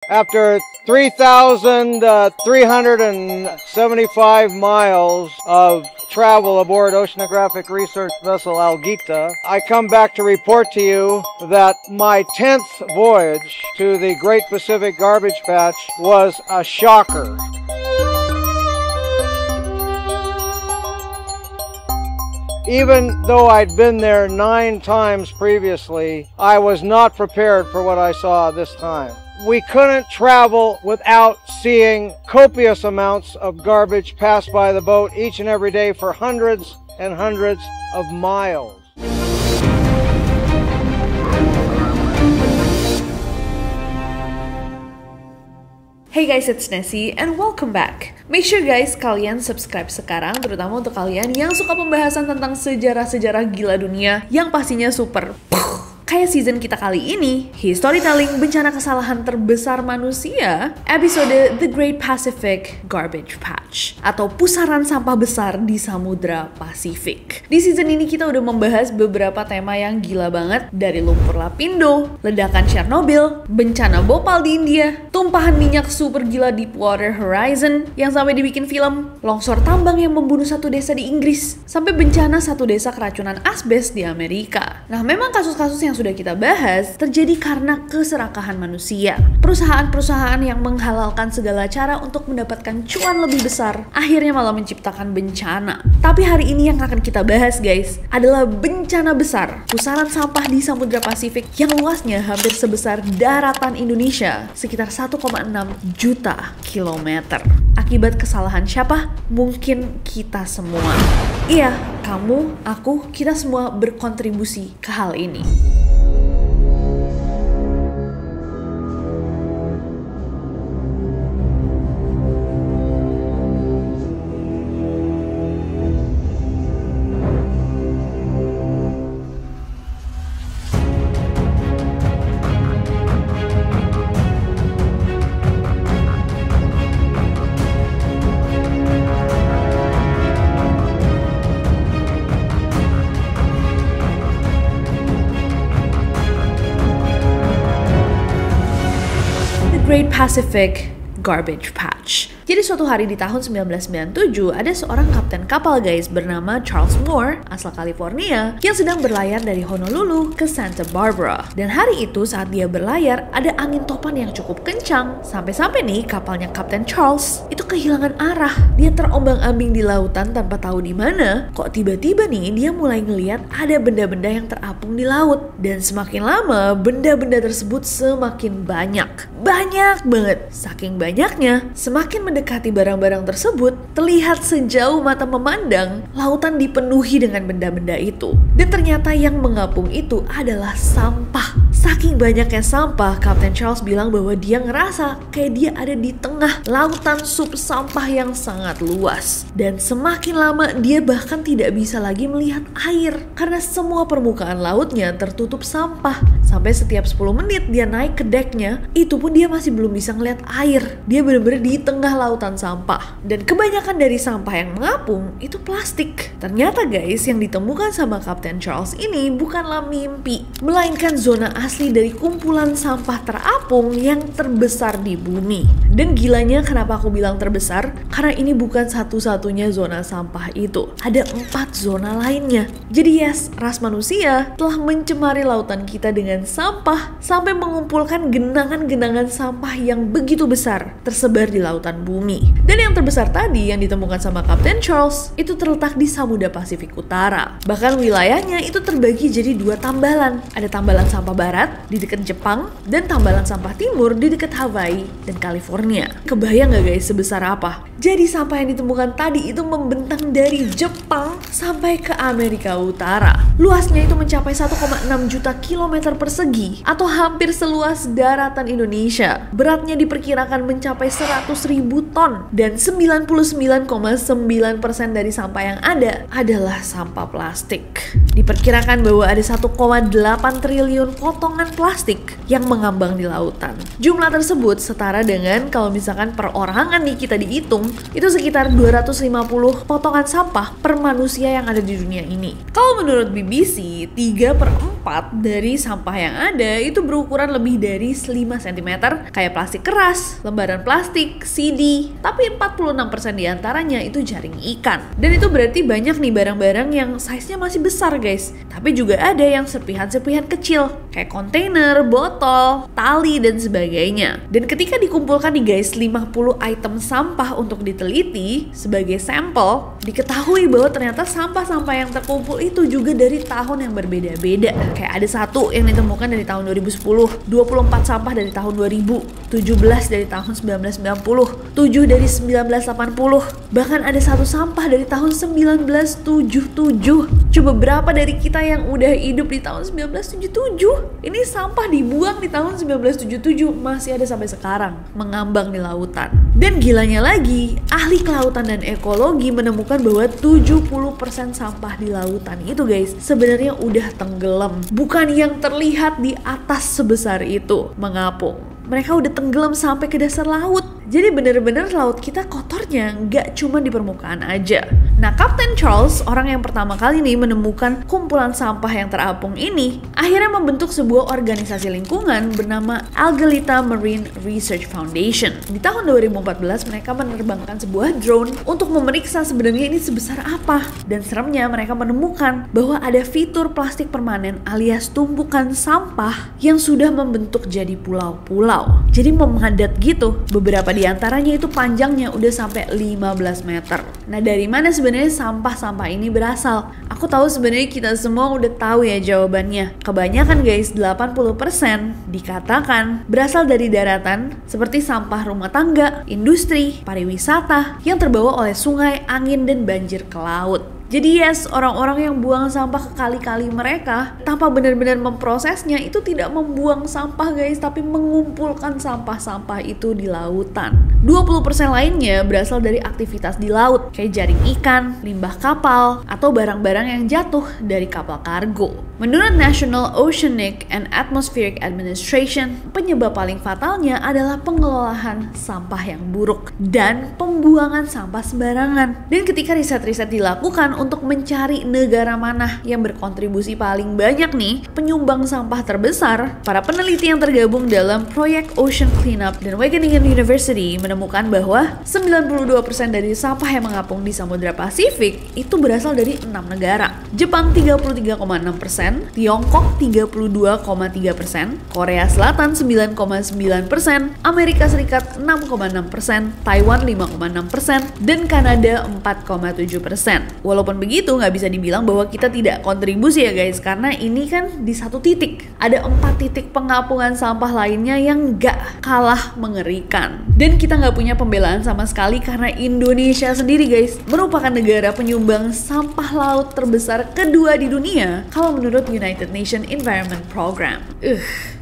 After 3,375 miles of travel aboard Oceanographic Research Vessel Algeta, I come back to report to you that my 10th voyage to the Great Pacific Garbage Patch was a shocker. Even though I'd been there 9 times previously, I was not prepared for what I saw this time. We couldn't travel without seeing copious amounts of garbage pass by the boat each and every day for hundreds and hundreds of miles. Hey guys, it's Nessie and welcome back. Make sure guys kalian subscribe sekarang, terutama untuk kalian yang suka pembahasan tentang sejarah-sejarah gila dunia yang pastinya super kayak season kita kali ini, Historytelling Bencana Kesalahan Terbesar Manusia, episode The Great Pacific Garbage Patch, atau pusaran sampah besar di Samudra Pasifik. Di season ini kita udah membahas beberapa tema yang gila banget, dari lumpur lapindo, ledakan Chernobyl, bencana Bhopal di India, tumpahan minyak super gila Deepwater Horizon yang sampai dibikin film, longsor tambang yang membunuh satu desa di Inggris, sampai bencana satu desa keracunan asbes di Amerika. Nah, memang kasus-kasus yang sudah kita bahas terjadi karena keserakahan manusia. Perusahaan-perusahaan yang menghalalkan segala cara untuk mendapatkan cuan lebih besar akhirnya malah menciptakan bencana. Tapi hari ini yang akan kita bahas guys adalah bencana besar, pusaran sampah di Samudra Pasifik yang luasnya hampir sebesar daratan Indonesia, sekitar 1,6 juta kilometer. Akibat kesalahan siapa? Mungkin kita semua. Iya, kamu, aku, kita semua berkontribusi ke hal ini. Great Pacific Garbage Patch. Jadi suatu hari di tahun 1997 ada seorang kapten kapal guys bernama Charles Moore asal California yang sedang berlayar dari Honolulu ke Santa Barbara. Dan hari itu saat dia berlayar ada angin topan yang cukup kencang sampai-sampai nih kapalnya Kapten Charles itu kehilangan arah. Dia terombang-ambing di lautan tanpa tahu di mana. Kok tiba-tiba nih dia mulai ngeliat ada benda-benda yang terapung di laut. Dan semakin lama benda-benda tersebut semakin banyak. Banyak banget. Saking banyaknya semakin mendekati barang-barang tersebut, terlihat sejauh mata memandang, lautan dipenuhi dengan benda-benda itu. Dan ternyata yang mengapung itu adalah sampah. Saking banyaknya sampah, Kapten Charles bilang bahwa dia ngerasa kayak dia ada di tengah lautan sub sampah yang sangat luas. Dan semakin lama dia bahkan tidak bisa lagi melihat air karena semua permukaan lautnya tertutup sampah. Sampai setiap 10 menit dia naik ke decknya, itu pun dia masih belum bisa ngeliat air. Dia benar-benar di tengah lautan sampah. Dan kebanyakan dari sampah yang mengapung itu plastik. Ternyata guys, yang ditemukan sama Kapten Charles ini bukanlah mimpi, melainkan zona asli dari kumpulan sampah terapung yang terbesar di bumi. Dan gilanya kenapa aku bilang terbesar? Karena ini bukan satu-satunya zona sampah itu. Ada 4 zona lainnya. Jadi yes, ras manusia telah mencemari lautan kita dengan sampah sampai mengumpulkan genangan-genangan sampah yang begitu besar tersebar di lautan bumi. Dan yang terbesar tadi yang ditemukan sama Kapten Charles itu terletak di Samudra Pasifik Utara. Bahkan wilayahnya itu terbagi jadi 2 tambalan. Ada tambalan sampah barat di dekat Jepang dan tambalan sampah timur di dekat Hawaii dan California. Kebayang gak guys sebesar apa? Jadi sampah yang ditemukan tadi itu membentang dari Jepang sampai ke Amerika Utara. Luasnya itu mencapai 1,6 juta kilometer persegi atau hampir seluas daratan Indonesia. Beratnya diperkirakan mencapai 100.000 ton dan 99,9% dari sampah yang ada adalah sampah plastik. Diperkirakan bahwa ada 1,8 triliun potongan plastik yang mengambang di lautan. Jumlah tersebut setara dengan kalau misalkan perorangan nih kita dihitung, itu sekitar 250 potongan sampah per manusia yang ada di dunia ini. Kalau menurut BBC, 3/4 dari sampah yang ada itu berukuran lebih dari 5 cm, kayak plastik keras, lembaran plastik, CD, tapi 46% diantaranya itu jaring ikan. Dan itu berarti banyak nih barang-barang yang size-nya masih besar guys, tapi juga ada yang serpihan-serpihan kecil, kayak kontainer, botol, tali, dan sebagainya. Dan ketika dikumpulkan nih guys 50 item sampah untuk diteliti sebagai sampel, diketahui bahwa ternyata sampah-sampah yang terkumpul itu juga dari tahun yang berbeda-beda. Kayak ada satu yang ditemukan dari tahun 2010, 24 sampah dari tahun 2000, 17 dari tahun 1990, 7 dari 1980, bahkan ada satu sampah dari tahun 1977. Coba berapa dari kita yang udah hidup di tahun 1977? Ini sampah dibuang di tahun 1977 masih ada sampai sekarang mengambang di lautan. Dan gilanya lagi, ahli kelautan dan ekologi menemukan bahwa 70% sampah di lautan itu guys sebenarnya udah tenggelam, bukan yang terlihat di atas sebesar itu mengapung. Mereka udah tenggelam sampai ke dasar laut. Jadi bener-bener laut kita kotornya nggak cuma di permukaan aja. Nah, Kapten Charles, orang yang pertama kali nih menemukan kumpulan sampah yang terapung ini, akhirnya membentuk sebuah organisasi lingkungan bernama Algalita Marine Research Foundation. Di tahun 2014, mereka menerbangkan sebuah drone untuk memeriksa sebenarnya ini sebesar apa. Dan seremnya, mereka menemukan bahwa ada fitur plastik permanen alias tumpukan sampah yang sudah membentuk jadi pulau-pulau. Jadi memadat gitu. Beberapa di antaranya itu panjangnya udah sampai 15 meter. Nah, dari mana sebenarnya sampah-sampah ini berasal? Aku tahu sebenarnya kita semua udah tahu ya jawabannya. Kebanyakan guys, 80% dikatakan berasal dari daratan seperti sampah rumah tangga, industri, pariwisata yang terbawa oleh sungai, angin, dan banjir ke laut. Jadi yes, orang-orang yang buang sampah ke kali-kali mereka tanpa benar-benar memprosesnya itu tidak membuang sampah guys, tapi mengumpulkan sampah-sampah itu di lautan. 20% lainnya berasal dari aktivitas di laut, kayak jaring ikan, limbah kapal, atau barang-barang yang jatuh dari kapal kargo. Menurut National Oceanic and Atmospheric Administration, penyebab paling fatalnya adalah pengelolaan sampah yang buruk dan pembuangan sampah sembarangan. Dan ketika riset-riset dilakukan untuk mencari negara mana yang berkontribusi paling banyak nih penyumbang sampah terbesar, para peneliti yang tergabung dalam proyek Ocean Cleanup dan Wageningen University menemukan bahwa 92% dari sampah yang mengapung di Samudra Pasifik itu berasal dari 6 negara. Jepang 33,6%, Tiongkok 32,3%, Korea Selatan 9,9%, Amerika Serikat 6,6%, Taiwan 5,6%, dan Kanada 4,7%. Walaupun begitu, nggak bisa dibilang bahwa kita tidak kontribusi ya guys, karena ini kan di satu titik. Ada 4 titik pengapungan sampah lainnya yang nggak kalah mengerikan. Dan kita nggak punya pembelaan sama sekali karena Indonesia sendiri guys merupakan negara penyumbang sampah laut terbesar kedua di dunia kalau menurut United Nations Environment Program.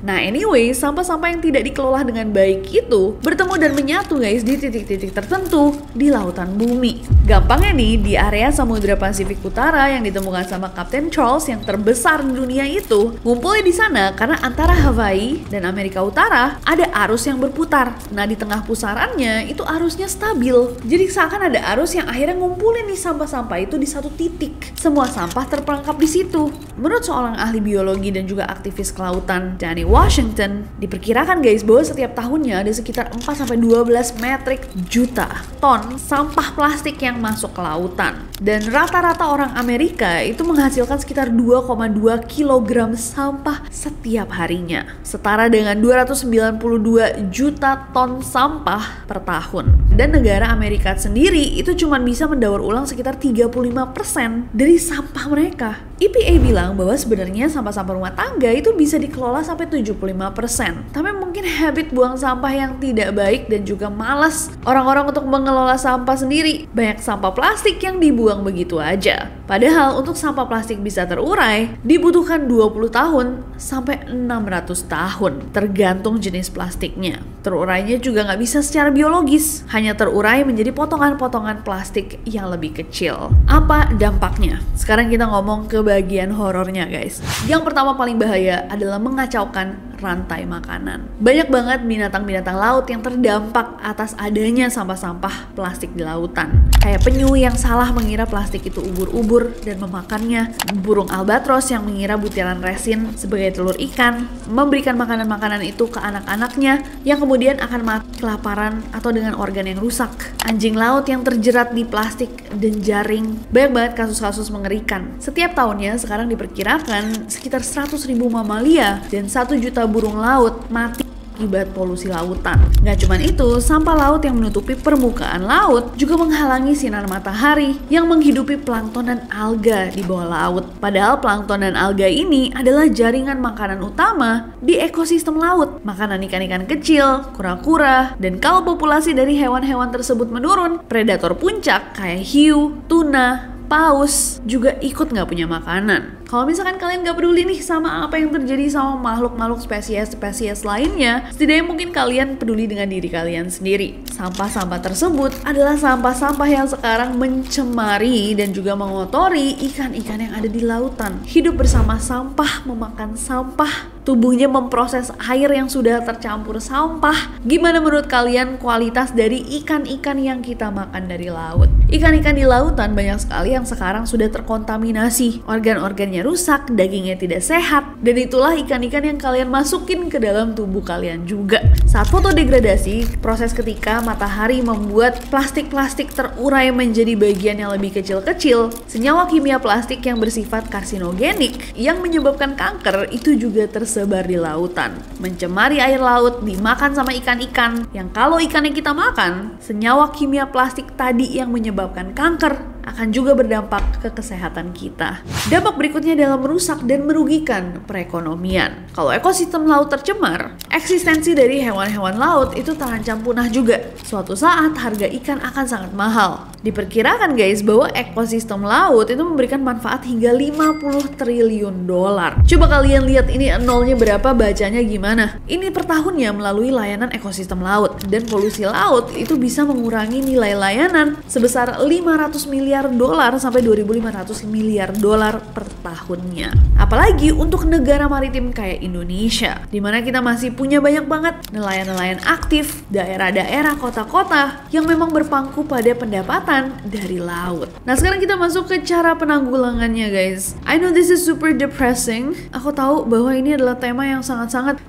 Nah anyway, sampah-sampah yang tidak dikelola dengan baik itu bertemu dan menyatu guys di titik-titik tertentu di lautan bumi. Gampangnya nih, di area Samudra Pasifik Utara yang ditemukan sama Kapten Charles yang terbesar di dunia itu, ngumpulnya di sana karena antara Hawaii dan Amerika Utara ada arus yang berputar. Nah di tengah pusarannya itu arusnya stabil. Jadi seakan ada arus yang akhirnya ngumpulin nih sampah-sampah itu di satu titik. Semua sampah terperangkap di situ. Menurut seorang ahli biologi dan juga aktivis kelautan, Danny Washington, diperkirakan guys bahwa setiap tahunnya ada sekitar 4-12 metrik juta ton sampah plastik yang masuk ke lautan. Dan rata-rata orang Amerika itu menghasilkan sekitar 2,2 kg sampah setiap harinya. Setara dengan 292 juta ton sampah per tahun. Dan negara Amerika sendiri itu cuma bisa mendaur ulang sekitar 35% dari sampah mereka. EPA bilang bahwa sebenarnya sampah-sampah rumah tangga itu bisa dikelola sampai 75%. Tapi mungkin habit buang sampah yang tidak baik dan juga malas orang-orang untuk mengelola sampah sendiri. Banyak sampah plastik yang dibuang begitu aja. Padahal untuk sampah plastik bisa terurai dibutuhkan 20 tahun sampai 600 tahun tergantung jenis plastiknya. Terurainya juga nggak bisa secara biologis, hanya terurai menjadi potongan-potongan plastik yang lebih kecil. Apa dampaknya? Sekarang kita ngomong ke bagian horornya guys. Yang pertama paling bahaya adalah mengacaukan rantai makanan. Banyak banget binatang-binatang laut yang terdampak atas adanya sampah-sampah plastik di lautan. Kayak penyu yang salah mengira plastik itu ubur-ubur dan memakannya, burung albatros yang mengira butiran resin sebagai telur ikan, memberikan makanan-makanan itu ke anak-anaknya yang kemudian akan mati kelaparan atau dengan organ yang rusak. Anjing laut yang terjerat di plastik dan jaring. Banyak banget kasus-kasus mengerikan. Setiap tahunnya sekarang diperkirakan sekitar 100.000 mamalia dan 1 juta burung laut mati akibat polusi lautan. Gak cuman itu, sampah laut yang menutupi permukaan laut juga menghalangi sinar matahari yang menghidupi plankton dan alga di bawah laut. Padahal plankton dan alga ini adalah jaringan makanan utama di ekosistem laut. Makanan ikan-ikan kecil, kura-kura, dan kalau populasi dari hewan-hewan tersebut menurun, predator puncak kayak hiu, tuna, paus juga ikut nggak punya makanan. Kalau misalkan kalian nggak peduli nih sama apa yang terjadi sama makhluk-makhluk spesies lainnya, setidaknya mungkin kalian peduli dengan diri kalian sendiri. Sampah-sampah tersebut adalah sampah-sampah yang sekarang mencemari dan juga mengotori ikan-ikan yang ada di lautan. Hidup bersama sampah, memakan sampah, tubuhnya memproses air yang sudah tercampur sampah. Gimana menurut kalian kualitas dari ikan-ikan yang kita makan dari laut? Ikan-ikan di lautan banyak sekali yang sekarang sudah terkontaminasi. Organ-organnya rusak, dagingnya tidak sehat, dan itulah ikan-ikan yang kalian masukin ke dalam tubuh kalian juga. Saat fotodegradasi, proses ketika matahari membuat plastik-plastik terurai menjadi bagian yang lebih kecil-kecil, senyawa kimia plastik yang bersifat karsinogenik yang menyebabkan kanker itu juga tersebar di lautan. Mencemari air laut, dimakan sama ikan-ikan, yang kalau ikan yang kita makan, senyawa kimia plastik tadi yang menyebabkan kanker akan juga berdampak ke kesehatan kita. Dampak berikutnya adalah merusak dan merugikan perekonomian. Kalau ekosistem laut tercemar, eksistensi dari hewan-hewan laut itu terancam punah juga. Suatu saat harga ikan akan sangat mahal. Diperkirakan guys bahwa ekosistem laut itu memberikan manfaat hingga 50 triliun dolar. Coba kalian lihat ini nolnya berapa, bacanya gimana. Ini per tahunnya melalui layanan ekosistem laut, dan polusi laut itu bisa mengurangi nilai layanan sebesar 500 miliar dolar sampai 2.500 miliar dolar per tahunnya. Apalagi untuk negara maritim kayak Indonesia, dimana kita masih punya banyak banget nelayan-nelayan aktif, daerah-daerah, kota-kota yang memang berpangku pada pendapatan dari laut. Nah, sekarang kita masuk ke cara penanggulangannya guys. I know this is super depressing. Aku tahu bahwa ini adalah tema yang sangat-sangat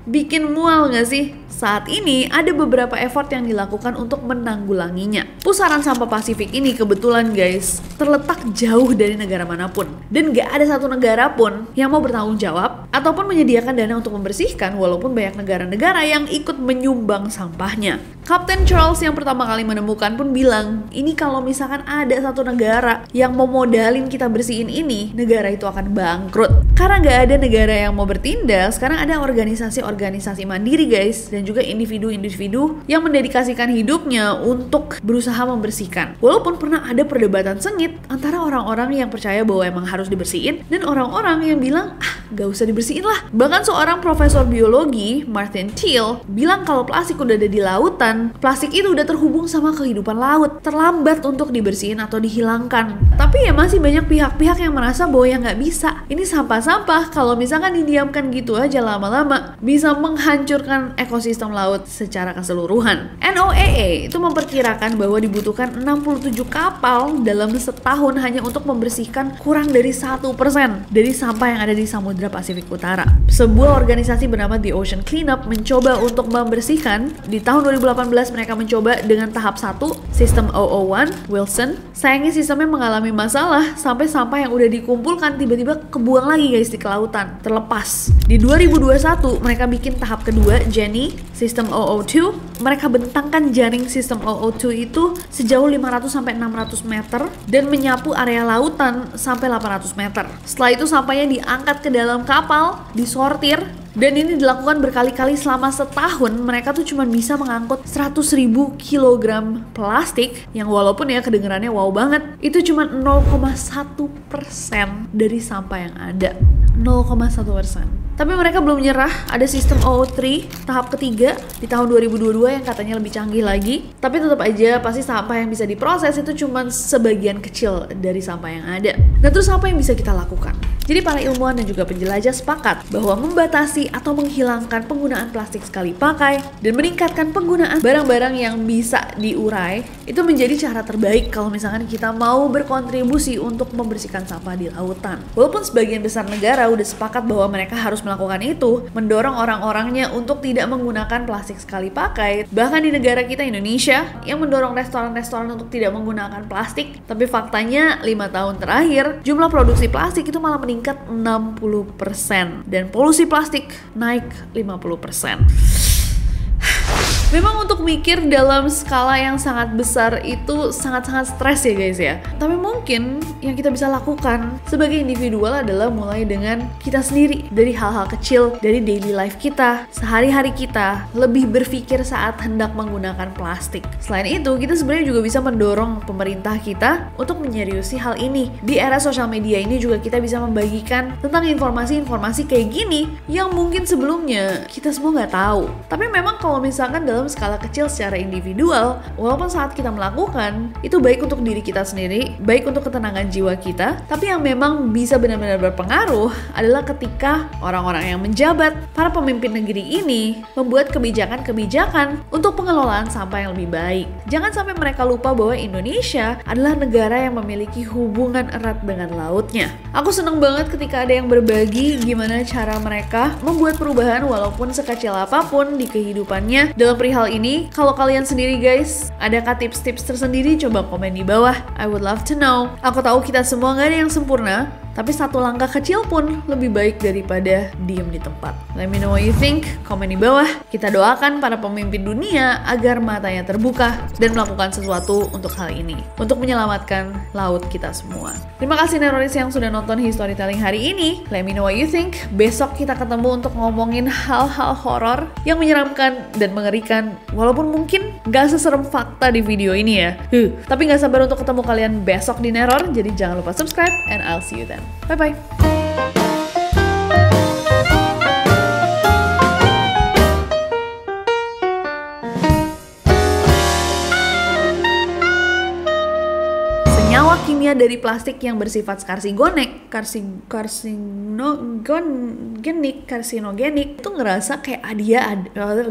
bikin mual gak sih? Saat ini ada beberapa effort yang dilakukan untuk menanggulanginya. Pusaran sampah Pasifik ini kebetulan guys terletak jauh dari negara manapun, dan gak ada satu negara pun yang mau bertanggung jawab ataupun menyediakan dana untuk membersihkan, walaupun banyak negara-negara yang ikut menyumbang sampahnya. Kapten Charles yang pertama kali menemukan pun bilang, ini kalau misalkan ada satu negara yang mau modalin kita bersihin ini, negara itu akan bangkrut. Karena gak ada negara yang mau bertindak, sekarang ada organisasi-organisasi mandiri guys, dan juga individu-individu yang mendedikasikan hidupnya untuk berusaha membersihkan. Walaupun pernah ada perdebatan sengit antara orang-orang yang percaya bahwa emang harus dibersihin dan orang-orang yang bilang, gak usah dibersihin lah. Bahkan seorang profesor biologi, Martin Thiel, bilang kalau plastik udah ada di lautan, plastik itu udah terhubung sama kehidupan laut, terlambat untuk dibersihin atau dihilangkan. Tapi ya masih banyak pihak-pihak yang merasa bahwa ya nggak bisa. Ini sampah-sampah, kalau misalkan didiamkan gitu aja lama-lama, bisa menghancurkan ekosistem laut secara keseluruhan. NOAA itu memperkirakan bahwa dibutuhkan 67 kapal dalam setahun hanya untuk membersihkan kurang dari 1% dari sampah yang ada di Samudra Pasifik Utara. Sebuah organisasi bernama The Ocean Cleanup mencoba untuk membersihkan. Di tahun 2018 mereka mencoba dengan tahap 1, sistem 001 Wilson. Sayangnya sistemnya mengalami masalah sampai sampah yang udah dikumpulkan tiba-tiba kebuang lagi guys di kelautan, terlepas. Di 2021 mereka bikin tahap kedua, Jenny, sistem 002. Mereka bentangkan jaring sistem 002 itu sejauh 500 sampai 600 meter dan menyapu area lautan sampai 800 meter. Setelah itu sampahnya diangkat ke dalam kapal, disortir, dan ini dilakukan berkali-kali selama setahun. Mereka tuh cuma bisa mengangkut 100.000 kilogram plastik, yang walaupun ya kedengarannya wow banget, itu cuma 0,1% dari sampah yang ada. 0,1%. Tapi mereka belum nyerah, ada sistem 003 tahap ketiga di tahun 2022 yang katanya lebih canggih lagi. Tapi tetap aja pasti sampah yang bisa diproses itu cuma sebagian kecil dari sampah yang ada. Nah terus apa yang bisa kita lakukan? Jadi para ilmuwan dan juga penjelajah sepakat bahwa membatasi atau menghilangkan penggunaan plastik sekali pakai dan meningkatkan penggunaan barang-barang yang bisa diurai itu menjadi cara terbaik kalau misalkan kita mau berkontribusi untuk membersihkan sampah di lautan. Walaupun sebagian besar negara udah sepakat bahwa mereka harus melakukan itu, mendorong orang-orangnya untuk tidak menggunakan plastik sekali pakai. Bahkan di negara kita Indonesia yang mendorong restoran-restoran untuk tidak menggunakan plastik, tapi faktanya 5 tahun terakhir jumlah produksi plastik itu malah meningkat 60% dan polusi plastik naik 50%. Memang untuk mikir dalam skala yang sangat besar itu sangat-sangat stres ya guys ya. Tapi mungkin yang kita bisa lakukan sebagai individual adalah mulai dengan kita sendiri. Dari hal-hal kecil, dari daily life kita, sehari-hari kita, lebih berpikir saat hendak menggunakan plastik. Selain itu, kita sebenarnya juga bisa mendorong pemerintah kita untuk menyeriusi hal ini. Di era sosial media ini juga kita bisa membagikan tentang informasi-informasi kayak gini yang mungkin sebelumnya kita semua nggak tahu. Tapi memang kalau misalkan dalam skala kecil secara individual, walaupun saat kita melakukan, itu baik untuk diri kita sendiri, baik untuk ketenangan jiwa kita, tapi yang memang bisa benar-benar berpengaruh adalah ketika orang-orang yang menjabat, para pemimpin negeri ini, membuat kebijakan-kebijakan untuk pengelolaan sampah yang lebih baik. Jangan sampai mereka lupa bahwa Indonesia adalah negara yang memiliki hubungan erat dengan lautnya. Aku seneng banget ketika ada yang berbagi gimana cara mereka membuat perubahan walaupun sekecil apapun di kehidupannya dalam perihal ini. Kalau kalian sendiri guys, adakah tips-tips tersendiri? Coba komen di bawah. I would love to know. Aku tahu kita semua nggak ada yang sempurna, tapi satu langkah kecil pun lebih baik daripada diem di tempat. Let me know what you think. Komen di bawah. Kita doakan para pemimpin dunia agar matanya terbuka dan melakukan sesuatu untuk hal ini, untuk menyelamatkan laut kita semua. Terima kasih Neroris yang sudah nonton Historytelling hari ini. Let me know what you think. Besok kita ketemu untuk ngomongin hal-hal horor yang menyeramkan dan mengerikan, walaupun mungkin gak seserem fakta di video ini ya. Tapi gak sabar untuk ketemu kalian besok di Neror, jadi jangan lupa subscribe and I'll see you then. Bye-bye. Senyawa kimia dari plastik yang bersifat karsinogenik itu ngerasa kayak dia ada